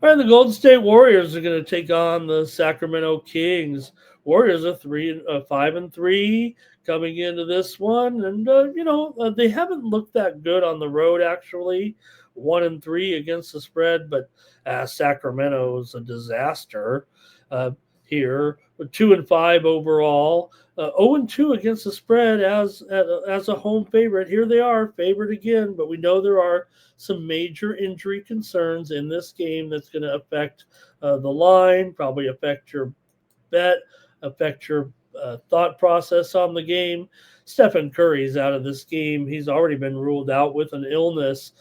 All right, the Golden State Warriors are going to take on the Sacramento Kings. Warriors are 5-3 coming into this one, and they haven't looked that good on the road actually. 1-3 against the spread, but Sacramento is a disaster uh, here. 2-5 overall. 0-2 against the spread as a home favorite. Here they are, favored again, but we know there are some major injury concerns in this game that's going to affect the line, probably affect your bet, affect your thought process on the game. Stephen Curry's out of this game. He's already been ruled out with an illness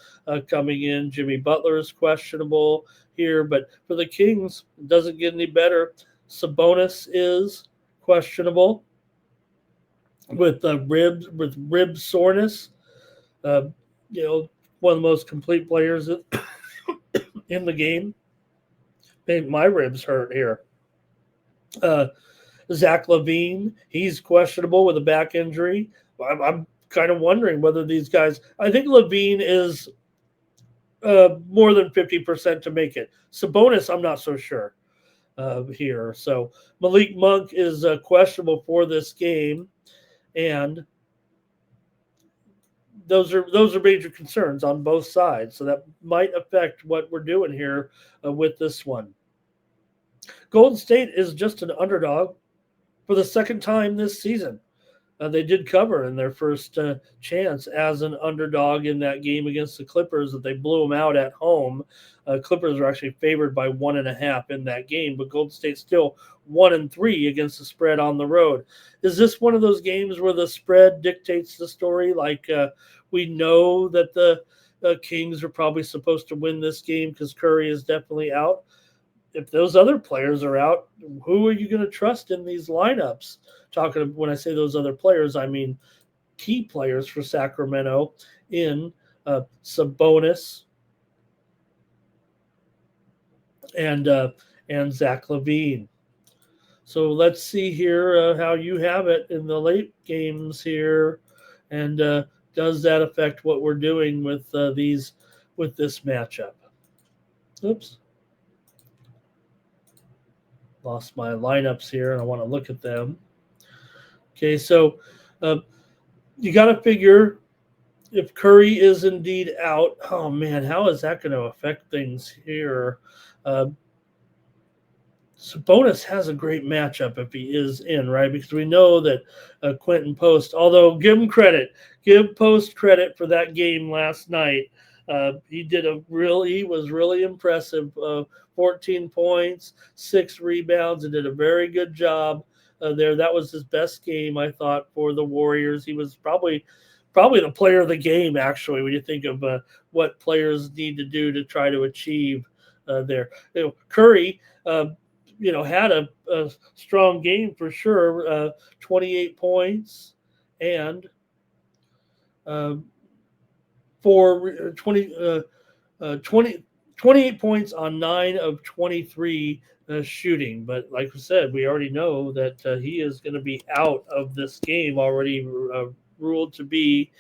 coming in. Jimmy Butler is questionable here, but for the Kings, it doesn't get any better. Sabonis is questionable with rib soreness. Uh, you know, one of the most complete players in the game. My ribs hurt here. Uh, Zach LaVine, he's questionable with a back injury. I'm kind of wondering whether these guys. I think LaVine is more than 50% to make it. Sabonis, I'm not so sure here. So Malik Monk is questionable for this game, and those are major concerns on both sides. So that might affect what we're doing here with this one. Golden State is just an underdog for the second time this season. They did cover in their first chance as an underdog in that game against the Clippers that they blew them out at home. Clippers are actually favored by 1.5 in that game, but Golden State still 1-3 against the spread on the road. Is this one of those games where the spread dictates the story? Like we know that the Kings are probably supposed to win this game because Curry is definitely out. If those other players are out, who are you going to trust in these lineups? When I say those other players, I mean key players for Sacramento in Sabonis and Zach LaVine. So let's see here how you have it in the late games here, and does that affect what we're doing with this matchup? Oops. Lost my lineups here, and I want to look at them. Okay, so you got to figure if Curry is indeed out. Oh man, how is that going to affect things here? Sabonis has a great matchup if he is in, right? Because we know that Quentin Post, although give Post credit for that game last night. He was really impressive. 14 points, 6 rebounds, and did a very good job there. That was his best game, I thought, for the Warriors. He was probably the player of the game, actually, when you think of what players need to do to try to achieve there. Curry, had a strong game for sure. 28 points and for 28 points on 9 of 23 shooting. But like I said, we already know that he is going to be out of this game, already ruled to be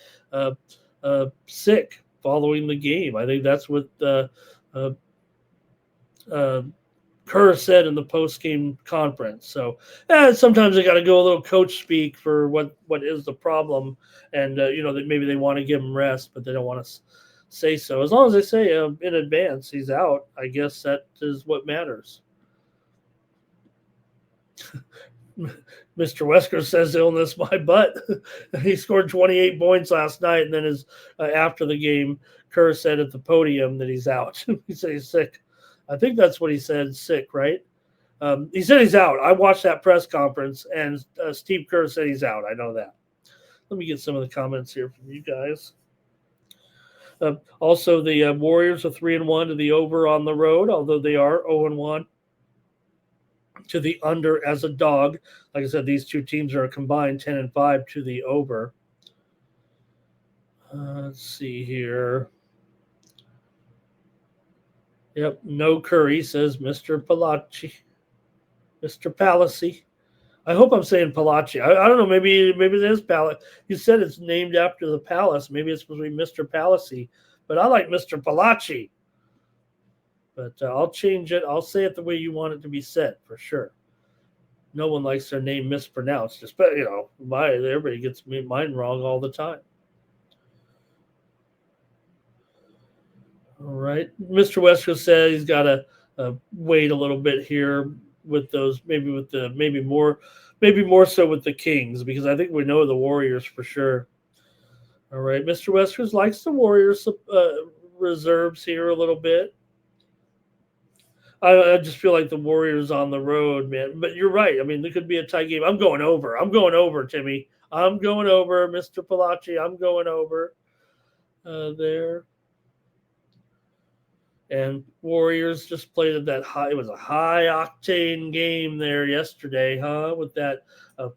sick following the game. I think that's what Kerr said in the post-game conference. So sometimes they got to go a little coach speak for what is the problem, and that maybe they want to give him rest, but they don't want to say so. As long as they say in advance he's out, I guess that is what matters. Mr. Wesker says illness my butt. He scored 28 points last night, and then after the game, Kerr said at the podium that he's out. He said he's sick. I think that's what he said, sick, right? He said he's out. I watched that press conference, and Steve Kerr said he's out. I know that. Let me get some of the comments here from you guys. Also, the Warriors are 3-1 to the over on the road, although they are 0-1 to the under as a dog. Like I said, these two teams are a combined 10-5 to the over. Let's see here. Yep, no Curry, says Mr. Palacci. Mr. Palacci. I hope I'm saying Palacci. I don't know. Maybe it is Palacci. You said it's named after the palace. Maybe it's supposed to be Mr. Palacci. But I like Mr. Palacci. But I'll change it. I'll say it the way you want it to be said for sure. No one likes their name mispronounced. Just, but everybody gets mine wrong all the time. All right, Mr. Westco said he's got to wait a little bit here with those. Maybe more so with the Kings, because I think we know the Warriors for sure. All right, Mr. Westco likes the Warriors reserves here a little bit. I just feel like the Warriors on the road, man. But you're right. I mean, there could be a tie game. I'm going over, Timmy. I'm going over, Mr. Palachi. I'm going over there. And Warriors just played that high. It was a high octane game there yesterday, huh? With that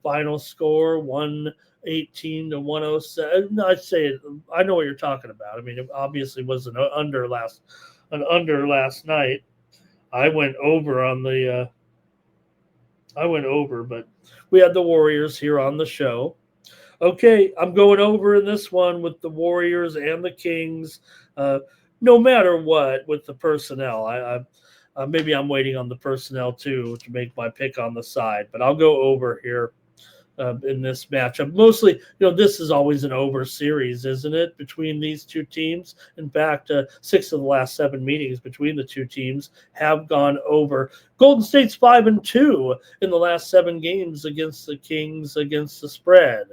final score, 118 to 107. No, I'd say I know what you're talking about. I mean, it obviously was an under last night. I went over, but we had the Warriors here on the show. Okay, I'm going over in this one with the Warriors and the Kings. No matter what with the personnel. I maybe I'm waiting on the personnel too to make my pick on the side, but I'll go over here in this matchup. Mostly, this is always an over series, isn't it, between these two teams? In fact, 6 of the last 7 meetings between the two teams have gone over. Golden State's 5-2 in the last 7 games against the Kings against the spread.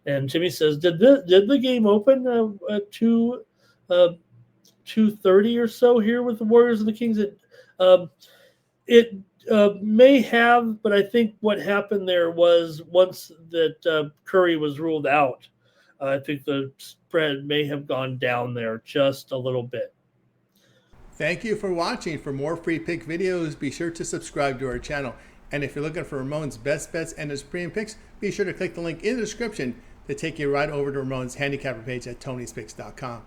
And Timmy says, did the game open at 2:30 or so here with the Warriors and the Kings? It may have, but I think what happened there was once that Curry was ruled out, I think the spread may have gone down there just a little bit. Thank you for watching. For more free pick videos, be sure to subscribe to our channel. And if you're looking for Ramon's best bets and his premium picks, be sure to click the link in the description to take you right over to Ramon's handicapper page at Tony'sPicks.com.